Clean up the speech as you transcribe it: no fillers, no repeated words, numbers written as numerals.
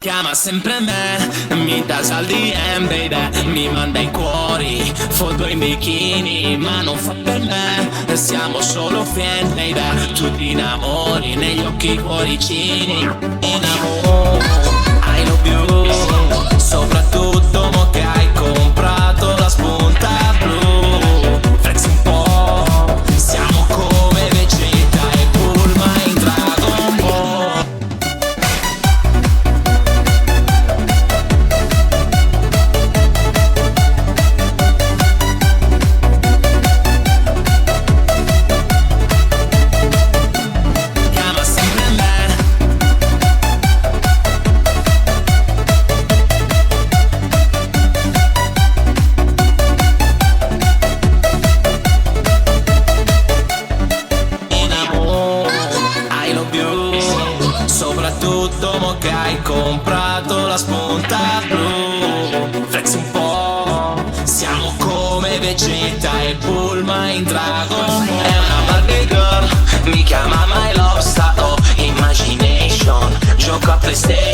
Chiama sempre me, mi dà saldi baby, mi manda i cuori, foto in bikini, ma non fa per me, siamo solo fan baby, tu ti innamori, negli occhi i cuoricini, in amore, I love you, soprattutto mo che hai comprato la spunta blu, flex un po', siamo come Vegeta e Bulma in Dragon Ball. Soprattutto mo che hai comprato la spunta blu, flex un po', siamo come Vegeta e Bulma in Dragon Ball. È una Barbie girl, mi chiama My Love, sta imagination, gioco a PlayStation.